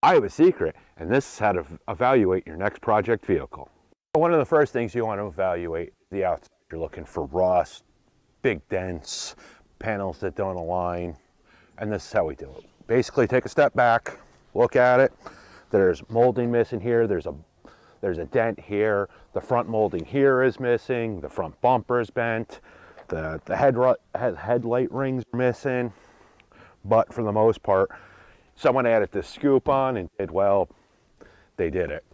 I have a secret, and this is how to evaluate your next project vehicle. One of the first things you want to evaluate is the outside. You're looking for rust, big dents, panels that don't align, and this is how we do it. Basically take a step back, look at it. There's molding missing here, there's a dent here, the front molding here is missing, the front bumper is bent, the headlight rings are missing, but for the most part, someone added this scoop on and did, well, they did it.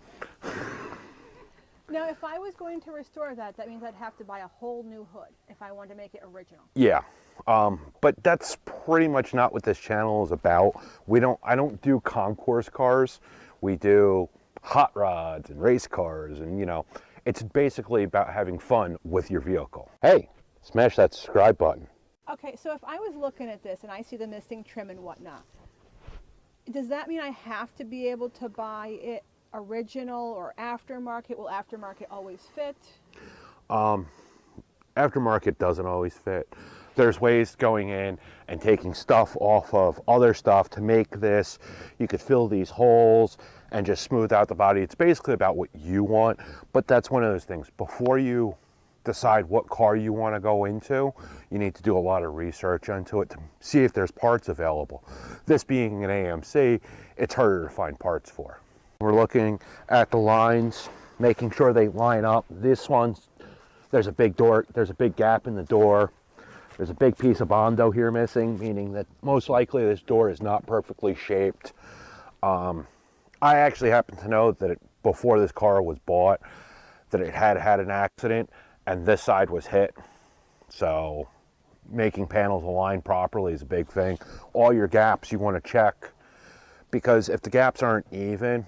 Now, if I was going to restore that, that means I'd have to buy a whole new hood if I wanted to make it original. Yeah, but that's pretty much not what this channel is about. I don't do concourse cars. We do hot rods and race cars, and it's basically about having fun with your vehicle. Hey, smash that subscribe button. Okay, so if I was looking at this and I see the missing trim and whatnot, does that mean I have to be able to buy it original or aftermarket? Will aftermarket always fit? Aftermarket doesn't always fit. There's ways going in and taking stuff off of other stuff to make this. You could fill these holes and just smooth out the body. It's basically about what you want, but that's one of those things. Before you decide what car you want to go into, you need to do a lot of research into it to see if there's parts available. This being an AMC, it's harder to find parts for. We're looking at the lines, making sure they line up. This one's, there's a big gap in the door. There's a big piece of Bondo here missing, meaning that most likely this door is not perfectly shaped. I actually happen to know that before this car was bought, that it had an accident and this side was hit. So making panels align properly is a big thing. All your gaps you want to check, because if the gaps aren't even,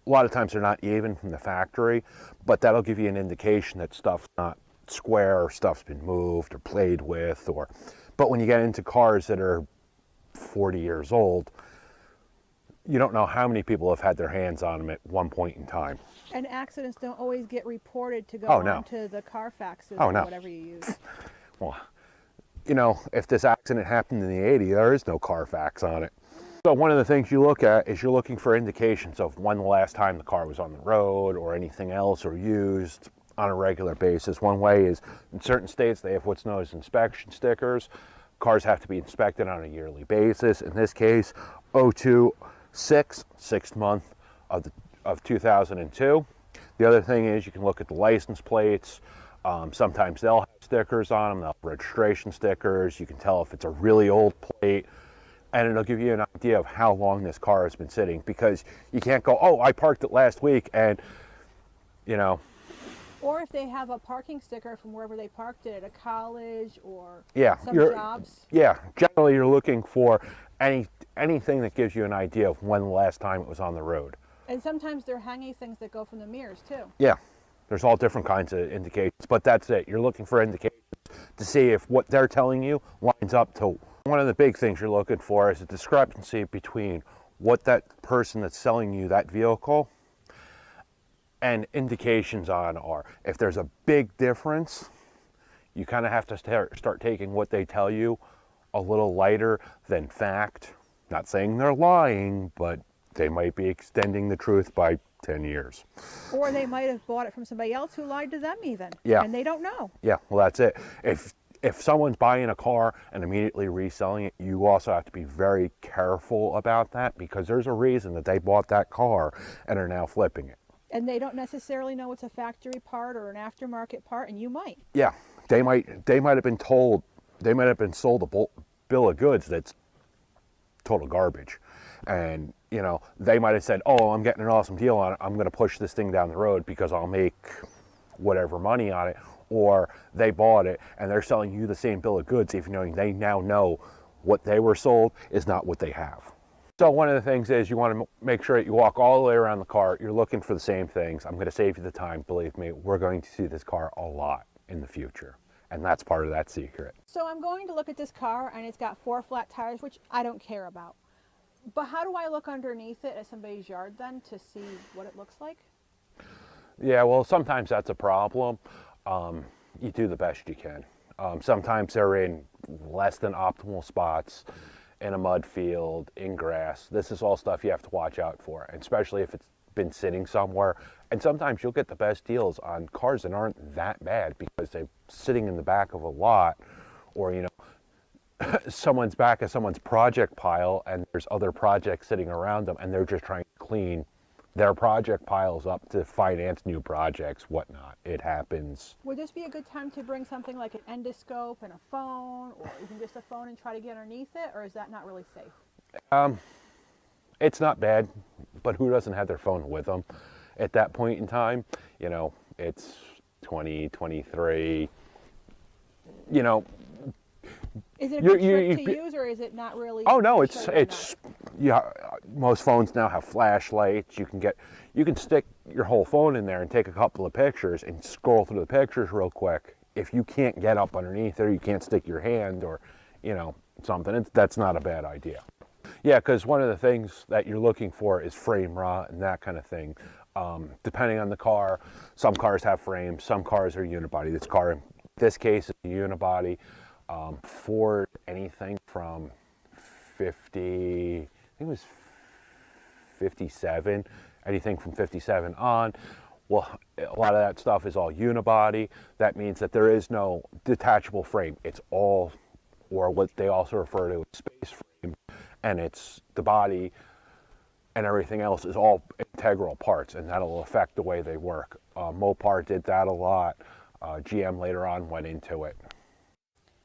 a lot of times they're not even from the factory, but that'll give you an indication that stuff's not square or stuff's been moved or played with. But when you get into cars that are 40 years old, you don't know how many people have had their hands on them at one point in time. And accidents don't always get reported to go onto the Carfaxes or whatever you use. Well, if this accident happened in the 80s, there is no Carfax on it. So one of the things you look at is you're looking for indications of when the last time the car was on the road or anything else or used on a regular basis. One way is in certain states they have what's known as inspection stickers. Cars have to be inspected on a yearly basis. In this case, 026, sixth month of 2002. The other thing is you can look at the license plates. Sometimes they'll have stickers on them, they'll have registration stickers. You can tell if it's a really old plate, and it'll give you an idea of how long this car has been sitting, because you can't go, oh, I parked it last week, and Or if they have a parking sticker from wherever they parked it, at a college or some jobs. Yeah, generally you're looking for anything that gives you an idea of when the last time it was on the road. And sometimes they're hanging things that go from the mirrors too. Yeah, there's all different kinds of indications, but that's it. You're looking for indications to see if what they're telling you lines up to. One of the big things you're looking for is a discrepancy between what that person that's selling you that vehicle and indications on are. If there's a big difference, you kind of have to start taking what they tell you a little lighter than fact. Not saying they're lying, but they might be extending the truth by 10 years. Or they might have bought it from somebody else who lied to them even. Yeah. And they don't know. Yeah, well, that's it. If someone's buying a car and immediately reselling it, you also have to be very careful about that, because there's a reason that they bought that car and are now flipping it. And they don't necessarily know it's a factory part or an aftermarket part, and you might. Yeah, they might have been told, they might have been sold a bill of goods that's total garbage. And, they might have said, oh, I'm getting an awesome deal on it. I'm going to push this thing down the road because I'll make whatever money on it. Or they bought it and they're selling you the same bill of goods, even though they now know what they were sold is not what they have. So one of the things is you want to make sure that you walk all the way around the car. You're looking for the same things. I'm going to save you the time. Believe me, we're going to see this car a lot in the future. And that's part of that secret. So I'm going to look at this car and it's got 4 flat tires, which I don't care about. But how do I look underneath it at somebody's yard then to see what it looks like? Yeah, well, sometimes that's a problem. You do the best you can. Sometimes they're in less than optimal spots. in a mud field, in grass. This is all stuff you have to watch out for, and especially if it's been sitting somewhere. And sometimes you'll get the best deals on cars that aren't that bad because they're sitting in the back of a lot, or someone's back of someone's project pile and there's other projects sitting around them and they're just trying to clean their project piles up to finance new projects, whatnot. It happens. Would this be a good time to bring something like an endoscope and a phone, or even just a phone, and try to get underneath it, or is that not really safe? It's not bad, but who doesn't have their phone with them at that point in time? It's 2023. Is it a good trick to use, or is it not really? Oh no, it's yeah. Most phones now have flashlights. You can stick your whole phone in there and take a couple of pictures and scroll through the pictures real quick. If you can't get up underneath there, you can't stick your hand or something. That's not a bad idea. Yeah, because one of the things that you're looking for is frame rot and that kind of thing. Depending on the car, some cars have frames, some cars are unibody. This car, in this case, is a unibody. Ford, anything from 50, I think it was 57, anything from 57 on. Well, a lot of that stuff is all unibody. That means that there is no detachable frame. It's all, or what they also refer to as space frame, and it's the body and everything else is all integral parts, and that'll affect the way they work. Mopar did that a lot. GM later on went into it.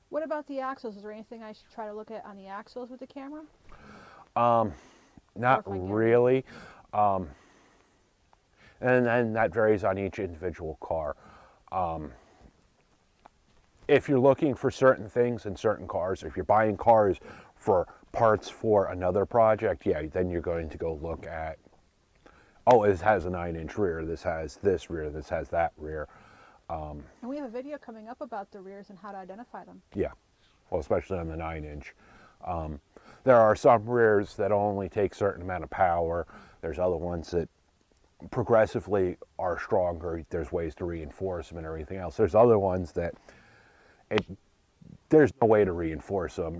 What about the axles? Is there anything I should try to look at on the axles with the camera? Not really. And then that varies on each individual car. If you're looking for certain things in certain cars, if you're buying cars for parts for another project, yeah, then you're going to go look at, oh, this has a 9-inch rear, this has this rear, this has that rear. And we have a video coming up about the rears and how to identify them. Yeah, well, especially on the 9-inch. There are some rears that only take a certain amount of power. There's other ones that progressively are stronger. There's ways to reinforce them and everything else. There's other ones that there's no way to reinforce them.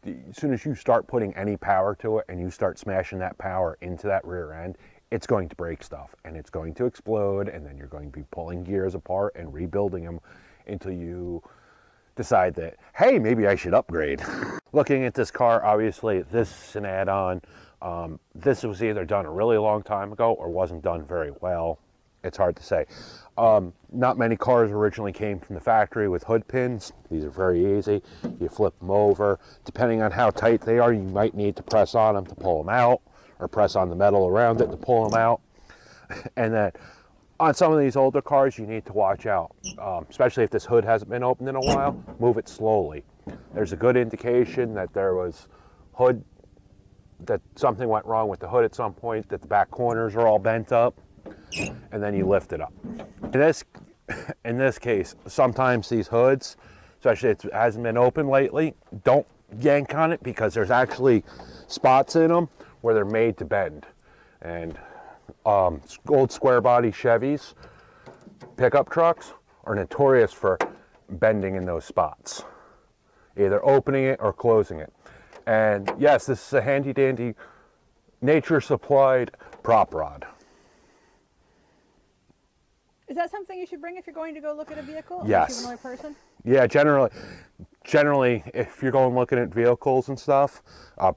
As soon as you start putting any power to it and you start smashing that power into that rear end, it's going to break stuff and it's going to explode, and then you're going to be pulling gears apart and rebuilding them until you decide that, hey, maybe I should upgrade. Looking at this car, obviously this is an add-on. This was either done a really long time ago or wasn't done very well. It's hard to say. Not many cars originally came from the factory with hood pins. These are very easy. You flip them over. Depending on how tight they are, you might need to press on them to pull them out, or press on the metal around it to pull them out. And then on some of these older cars, you need to watch out, especially if this hood hasn't been opened in a while. Move it slowly. There's a good indication that that something went wrong with the hood at some point, that the back corners are all bent up, and then you lift it up. In this case, sometimes these hoods, especially if it hasn't been opened lately, don't yank on it, because there's actually spots in them where they're made to bend. And old square body Chevys, pickup trucks, are notorious for bending in those spots, either opening it or closing it. And yes, this is a handy dandy nature supplied prop rod. Is that something you should bring if you're going to go look at a vehicle? Yes. Unless you're another person? Yeah, generally, if you're going looking at vehicles and stuff,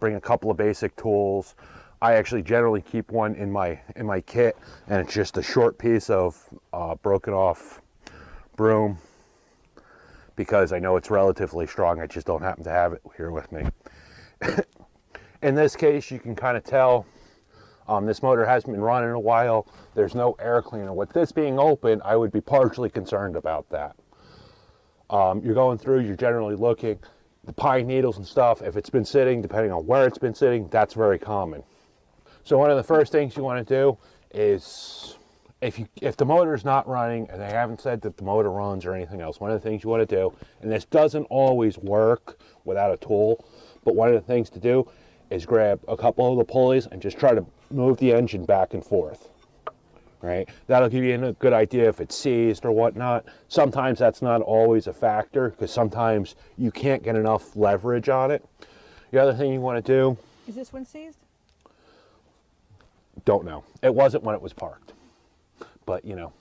bring a couple of basic tools. I actually generally keep one in my kit, and it's just a short piece of broken off broom, because I know it's relatively strong. I just don't happen to have it here with me. In this case, you can kind of tell this motor hasn't been running in a while. There's no air cleaner. With this being open, I would be partially concerned about that. You're going through, you're generally looking, the pine needles and stuff, if it's been sitting, depending on where it's been sitting, that's very common. So one of the first things you want to do is, if the motor's not running and they haven't said that the motor runs or anything else, one of the things you want to do, and this doesn't always work without a tool, but one of the things to do is grab a couple of the pulleys and just try to move the engine back and forth, right? That'll give you a good idea if it's seized or whatnot. Sometimes that's not always a factor, because sometimes you can't get enough leverage on it. The other thing you want to do, Is this one seized? don't know. It wasn't when it was parked. But, you know,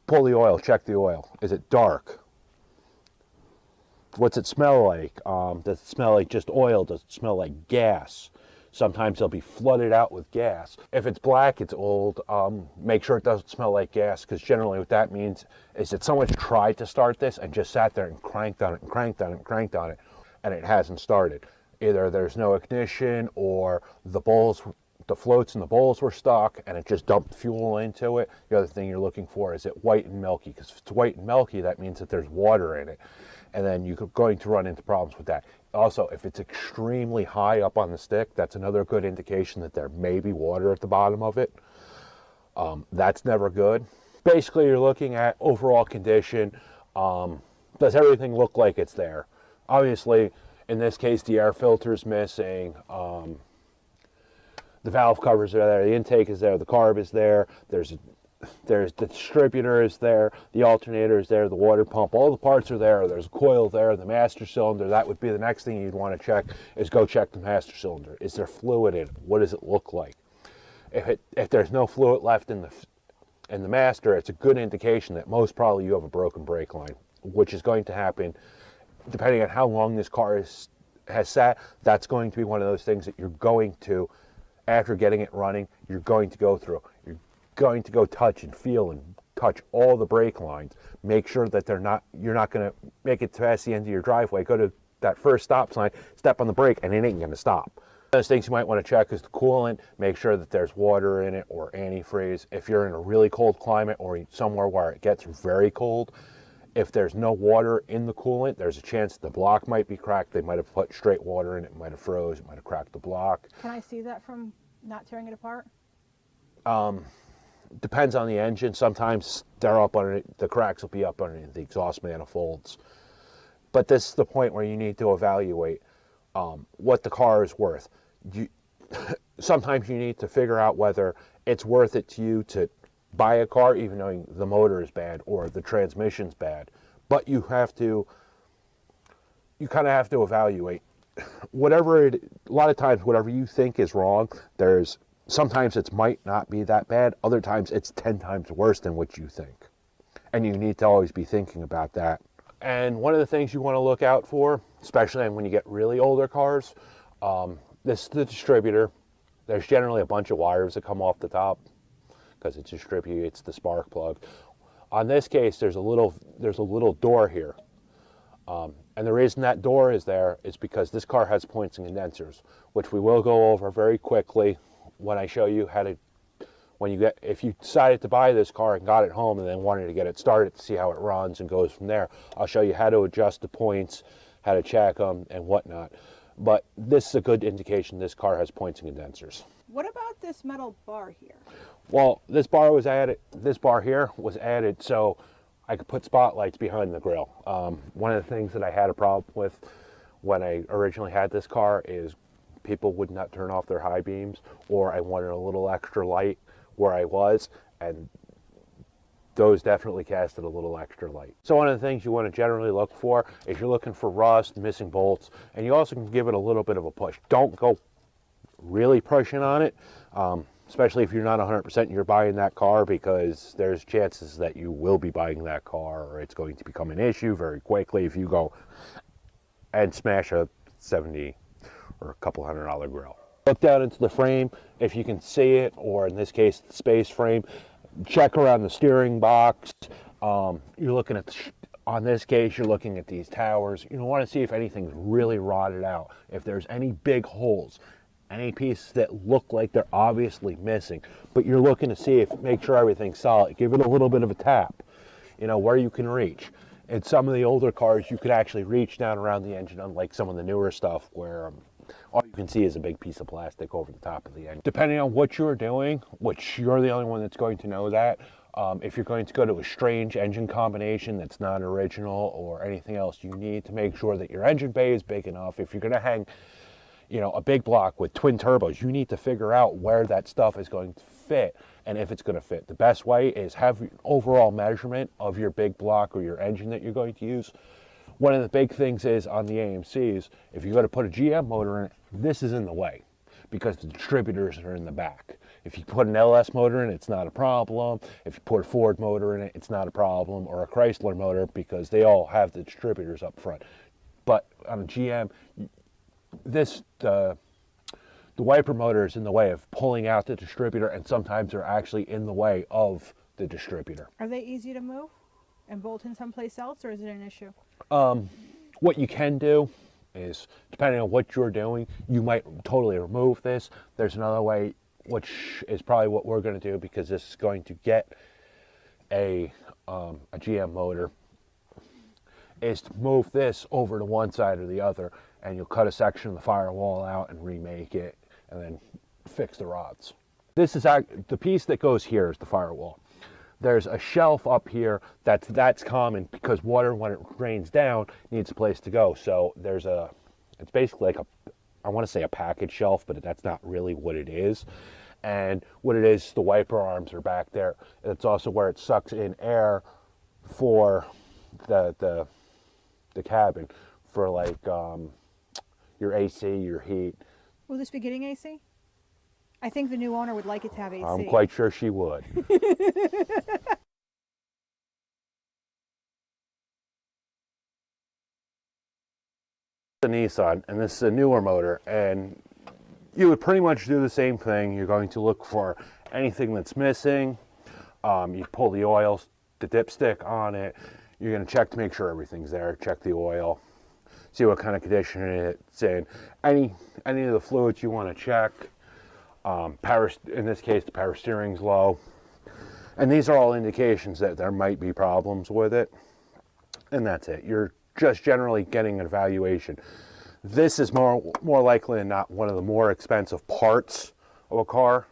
pull the oil, check the oil. Is it dark? What's it smell like? Does it smell like just oil? Does it smell like gas? Sometimes they'll be flooded out with gas. If it's black, it's old. Make sure it doesn't smell like gas, because generally what that means is that someone tried to start this and just sat there and cranked on it and cranked on it and cranked on it, and it hasn't started. Either there's no ignition, or the floats and the bowls were stuck and it just dumped fuel into it. The other thing you're looking for is it white and milky, because if it's white and milky, that means that there's water in it, and then you're going to run into problems with that. Also, if it's extremely high up on the stick, that's another good indication that there may be water at the bottom of it. That's never good. Basically, you're looking at overall condition. Does everything look like it's there? Obviously, in this case, the air filter's missing. The valve covers are there. The intake is there. The carb is there. There's the distributor is there, the alternator is there, the water pump, all the parts are there. There's a coil there, the master cylinder. That would be the next thing you'd want to check, is go check the master cylinder. Is there fluid in it? What does it look like? If there's no fluid left in the master, it's a good indication that most probably you have a broken brake line, which is going to happen depending on how long this car has sat. That's going to be one of those things that you're going to, after getting it running, you're going to go through. You're going to go touch and feel and touch all the brake lines. Make sure that you're not going to make it past the end of your driveway. Go to that first stop sign, step on the brake, and it ain't going to stop. Those things you might want to check is the coolant. Make sure that there's water in it or antifreeze. If you're in a really cold climate or somewhere where it gets very cold, if there's no water in the coolant, there's a chance the block might be cracked. They might have put straight water in it, might have froze, it might have cracked the block. Can I see that from not tearing it apart? Depends on the engine. Sometimes they're up underneath, the cracks will be up underneath the exhaust manifolds. But this is the point where you need to evaluate what the car is worth. Sometimes you need to figure out whether it's worth it to you to buy a car even though the motor is bad or the transmission's bad. But you kind of have to evaluate a lot of times whatever you think is wrong, sometimes it might not be that bad. Other times it's 10 times worse than what you think. And you need to always be thinking about that. And one of the things you want to look out for, especially when you get really older cars, this is the distributor. There's generally a bunch of wires that come off the top because it distributes the spark plug. On this case, there's a little door here. And the reason that door is there is because this car has points and condensers, which we will go over very quickly when I show you how to, if you decided to buy this car and got it home and then wanted to get it started to see how it runs and goes from there. I'll show you how to adjust the points, how to check them and whatnot. But this is a good indication this car has points and condensers. What about this metal bar here? Well, this bar here was added so I could put spotlights behind the grill. One of the things that I had a problem with when I originally had this car is people would not turn off their high beams, or I wanted a little extra light where I was, and those definitely casted a little extra light. So one of the things you want to generally look for is you're looking for rust, missing bolts, and you also can give it a little bit of a push. Don't go really pushing on it, especially if you're not 100% and you're buying that car, because there's chances that you will be buying that car or it's going to become an issue very quickly if you go and smash a 70 or a couple $100 grill. Look down into the frame if you can see it, or in this case the space frame. Check around the steering box. You're looking at on this case you're looking at these towers. You want to see if anything's really rotted out, if there's any big holes, any pieces that look like they're obviously missing, but you're looking to see make sure everything's solid. Give it a little bit of a tap, where you can reach. In some of the older cars you could actually reach down around the engine, unlike some of the newer stuff where all you can see is a big piece of plastic over the top of the engine. Depending on what you're doing, which you're the only one that's going to know that, if you're going to go to a strange engine combination that's not original or anything else, you need to make sure that your engine bay is big enough. If you're going to hang a big block with twin turbos, you need to figure out where that stuff is going to fit and if it's going to fit. The best way is have an overall measurement of your big block or your engine that you're going to use. One of the big things is on the AMCs, if you go to put a GM motor in it, this is in the way because the distributors are in the back. If you put an LS motor in it, it's not a problem. If you put a Ford motor in it, it's not a problem, or a Chrysler motor, because they all have the distributors up front. But on a GM, the wiper motor is in the way of pulling out the distributor, and sometimes they're actually in the way of the distributor. Are they easy to move and bolt in someplace else, or is it an issue? What you can do is, depending on what you're doing, you might totally remove this. There's another way, which is probably what we're going to do, because this is going to get a GM motor, is to move this over to one side or the other, and you'll cut a section of the firewall out and remake it, and then fix the rods. This is the piece that goes here is the firewall. There's a shelf up here that's common because water, when it drains down, needs a place to go. So it's basically like I want to say a package shelf, but that's not really what it is. And what it is, the wiper arms are back there. It's also where it sucks in air for the cabin for like your AC, your heat. Will this be getting AC? I think the new owner would like it to have AC. I'm quite sure she would. The Nissan, and this is a newer motor, and you would pretty much do the same thing. You're going to look for anything that's missing. You pull the oil, the dipstick on it. You're going to check to make sure everything's there. Check the oil, see what kind of condition it's in. Any of the fluids you want to check. Power, in this case, the power steering's low. And these are all indications that there might be problems with it. And that's it. You're just generally getting an evaluation. This is more likely than not one of the more expensive parts of a car,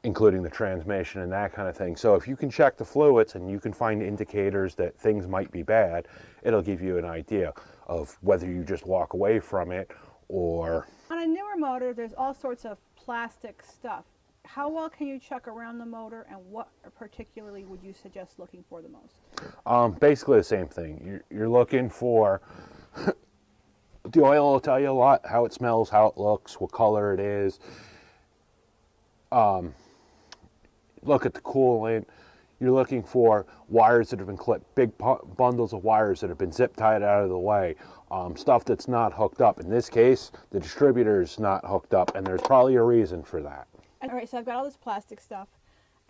including the transmission and that kind of thing. So if you can check the fluids and you can find indicators that things might be bad, it'll give you an idea of whether you just walk away from it or... On a newer motor, there's all sorts of plastic stuff. How well can you check around the motor, and what particularly would you suggest looking for the most? Basically the same thing. You're looking for... The oil will tell you a lot, how it smells, how it looks, what color it is. Look at the coolant. You're looking for wires that have been clipped, big bundles of wires that have been zip tied out of the way, stuff that's not hooked up. In this case, the distributor is not hooked up, and there's probably a reason for that. All right, so I've got all this plastic stuff,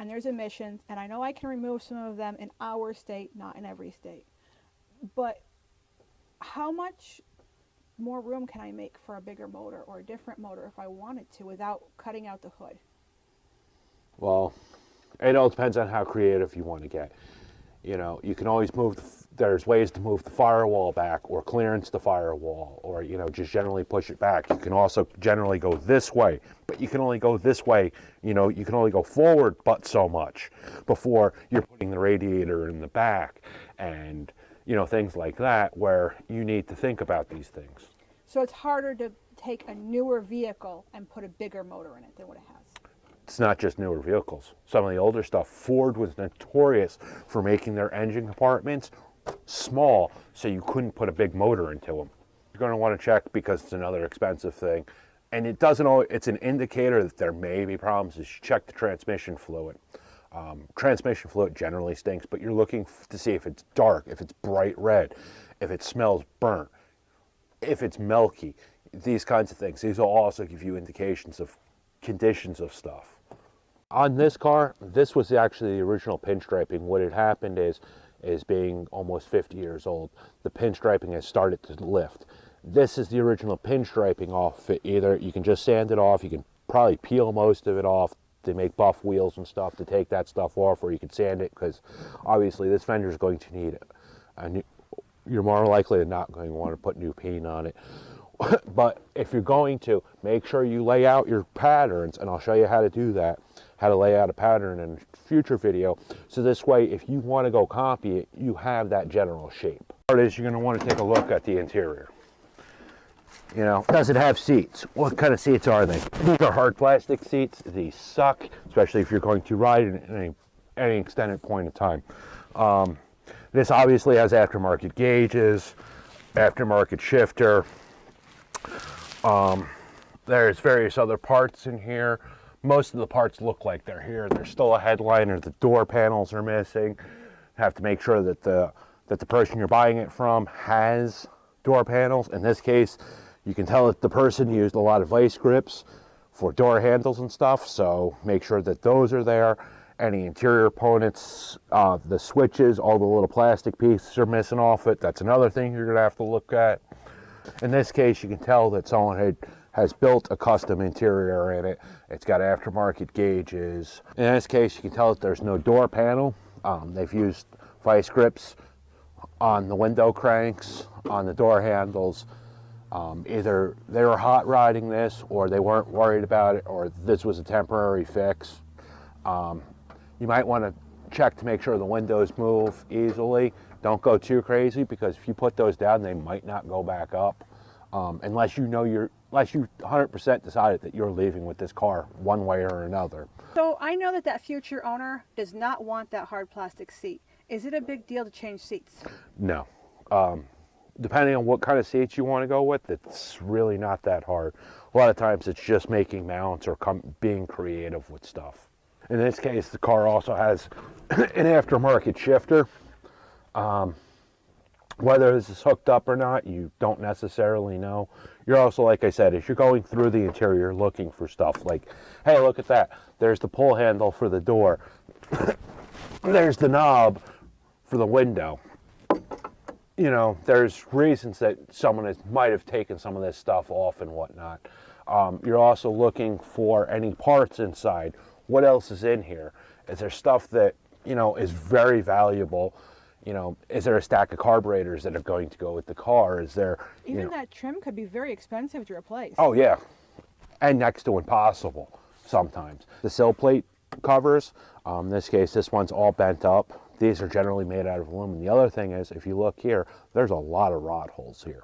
and there's emissions, and I know I can remove some of them in our state, not in every state. But how much more room can I make for a bigger motor or a different motor if I wanted to without cutting out the hood? Well, it all depends on how creative you want to get. You know, you can always move, there's ways to move the firewall back or clearance the firewall, or, you know, just generally push it back. You can also generally go this way, but you can only go this way, you know, you can only go forward but so much before you're putting the radiator in the back and, you know, things like that, where you need to think about these things. So it's harder to take a newer vehicle and put a bigger motor in it than what it has. It's not just newer vehicles. Some of the older stuff, Ford was notorious for making their engine compartments small so you couldn't put a big motor into them. You're going to want to check because it's another expensive thing. And it doesn't always, it's an indicator that there may be problems. Is you check the transmission fluid. Transmission fluid generally stinks, but you're looking to see if it's dark, if it's bright red, if it smells burnt, if it's milky, these kinds of things. These will also give you indications of conditions of stuff. On this car, this was actually the original pinstriping. What had happened is being almost 50 years old, the pinstriping has started to lift. This is the original pinstriping off. Either you can just sand it off, you can probably peel most of it off. They make buff wheels and stuff to take that stuff off, or you can sand it, because obviously this fender is going to need a new, you're more likely than not going to want to put new paint on it. But if you're going to, make sure you lay out your patterns, and I'll show you how to do that, how to lay out a pattern in a future video. So this way, if you want to go copy it, you have that general shape. Part is you're going to want to take a look at the interior. You know, does it have seats? What kind of seats are they? These are hard plastic seats. These suck, especially if you're going to ride in any extended point of time. This obviously has aftermarket gauges. aftermarket shifter. There's various other parts in here. Most of the parts look like they're here. There's still a headliner. The door panels are missing. Have to make sure that the person you're buying it from has door panels. In this case, you can tell that the person used a lot of vice grips for door handles and stuff, so make sure that those are there. Any interior components, the switches, all the little plastic pieces are missing off it. That's another thing you're gonna have to look at. In this case, you can tell that someone has built a custom interior in it. It's got aftermarket gauges. In this case, you can tell that there's no door panel. They've used vice grips on the window cranks, on the door handles. Either they were hot rodding this, or they weren't worried about it, or this was a temporary fix. You might want to check to make sure the windows move easily. Don't go too crazy, because if you put those down, they might not go back up, unless you 100% decided that you're leaving with this car one way or another. So I know that future owner does not want that hard plastic seat. Is it a big deal to change seats? No. Depending on what kind of seats you want to go with, it's really not that hard. A lot of times it's just making mounts or being creative with stuff. In this case, the car also has an aftermarket shifter. Whether this is hooked up or not, you don't necessarily know. You're also, like I said, as you're going through the interior looking for stuff like, hey, look at that. There's the pull handle for the door. There's the knob for the window. You know, there's reasons that someone might have taken some of this stuff off and whatnot. You're also looking for any parts inside. What else is in here? Is there stuff that, you know, is very valuable? You know, is there a stack of carburetors that are going to go with the car? Is there... Even that trim could be very expensive to replace. Oh, yeah. And next to impossible sometimes. The sill plate covers, in this case, this one's all bent up. These are generally made out of aluminum. The other thing is, if you look here, there's a lot of rod holes here.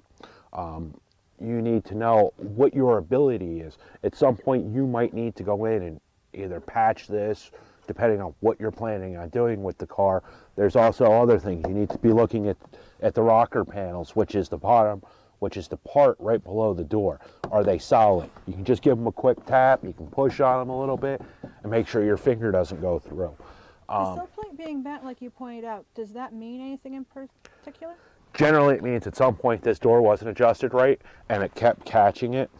You need to know what your ability is. At some point, you might need to go in and either patch this, depending on what you're planning on doing with the car. There's also other things. You need to be looking at the rocker panels, which is the bottom, which is the part right below the door. Are they solid? You can just give them a quick tap. You can push on them a little bit and make sure your finger doesn't go through. The sill plate being bent, like you pointed out, does that mean anything in particular? Generally, it means at some point this door wasn't adjusted right and it kept catching it,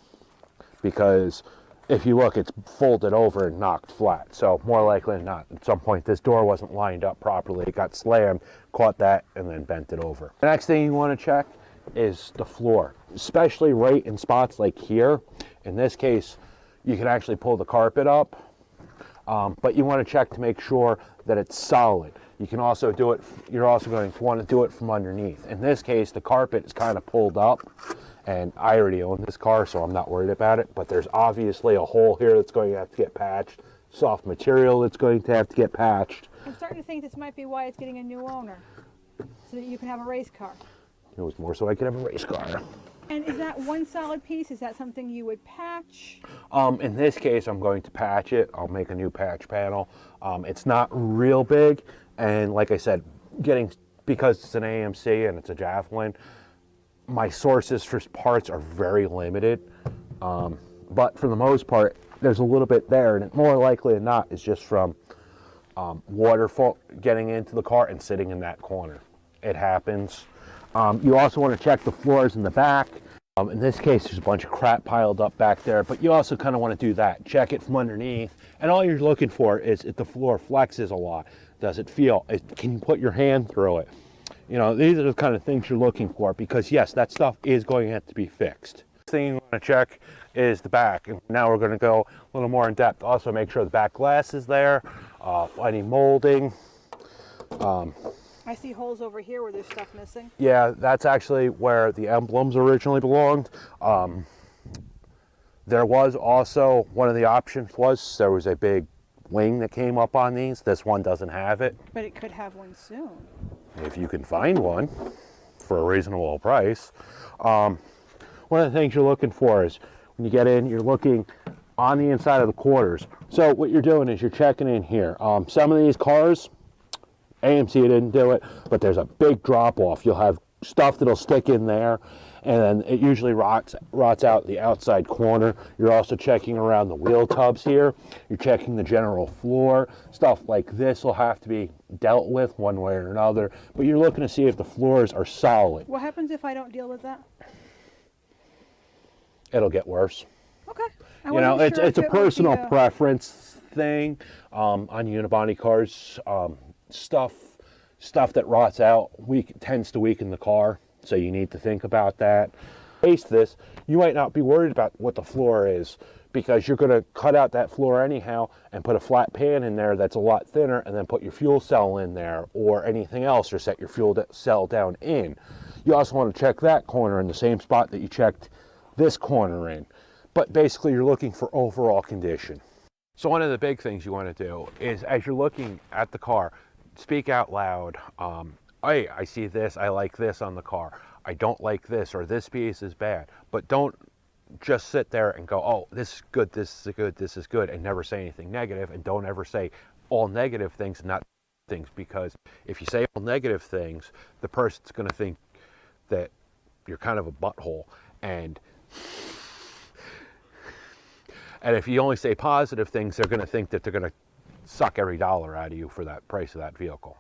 because if you look, it's folded over and knocked flat. So more likely than not, at some point this door wasn't lined up properly. It got slammed, caught that, and then bent it over. The next thing you want to check is the floor, especially right in spots like here. In this case, you can actually pull the carpet up, but you want to check to make sure that it's solid. You can also do it, you're also going to want to do it from underneath. In this case, the carpet is kind of pulled up, and I already own this car, so I'm not worried about it, but there's obviously a hole here that's going to have to get patched, soft material that's going to have to get patched. I'm starting to think this might be why it's getting a new owner, so that you can have a race car. It was more so I could have a race car. And is that one solid piece? Is that something you would patch? In this case, I'm going to patch it. I'll make a new patch panel. It's not real big, and like I said, because it's an AMC and it's a Javelin, my sources for parts are very limited. But for the most part, there's a little bit there, and more likely than not is just from water getting into the car and sitting in that corner. It happens. You also want to check the floors in the back. In this case, there's a bunch of crap piled up back there, but you also kind of want to do that. Check it from underneath, and all you're looking for is if the floor flexes a lot. Does it feel? Can you put your hand through it? You know, these are the kind of things you're looking for, because yes, that stuff is going to have to be fixed. Next thing you want to check is the back, and now we're going to go a little more in depth. Also make sure the back glass is there, any molding. I see holes over here where there's stuff missing. Yeah, that's actually where the emblems originally belonged. There was also, one of the options was, there was a big wing that came up on these. This one doesn't have it. But it could have one soon. If you can find one for a reasonable price. One of the things you're looking for is, when you get in, you're looking on the inside of the quarters. So what you're doing is you're checking in here. Some of these cars, AMC didn't do it, but there's a big drop off. You'll have stuff that'll stick in there, and then it usually rots out the outside corner. You're also checking around the wheel tubs here. You're checking the general floor. Stuff like this will have to be dealt with one way or another, but you're looking to see if the floors are solid. What happens if I don't deal with that? It'll get worse. Okay. You know, it's a personal preference thing on unibody cars. Stuff that rots out tends to weaken the car, so you need to think about that. Face this, you might not be worried about what the floor is, because you're going to cut out that floor anyhow and put a flat pan in there that's a lot thinner, and then put your fuel cell in there or anything else, or set your fuel cell down in. You also want to check that corner in the same spot that you checked this corner in. But basically you're looking for overall condition. So one of the big things you want to do is, as you're looking at the car, speak out loud. Hey, I see this, I like this on the car. I don't like this, or this piece is bad. But don't just sit there and go, oh, this is good, this is good, this is good, and never say anything negative. And don't ever say all negative things, not things, because if you say all negative things, the person's going to think that you're kind of a butthole. And if you only say positive things, they're going to think that they're going to suck every dollar out of you for that price of that vehicle.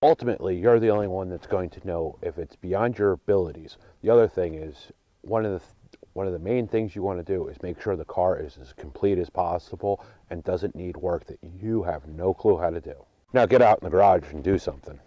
Ultimately, you're the only one that's going to know if it's beyond your abilities. The other thing is, one of the main things you want to do is make sure the car is as complete as possible and doesn't need work that you have no clue how to do. Now get out in the garage and do something.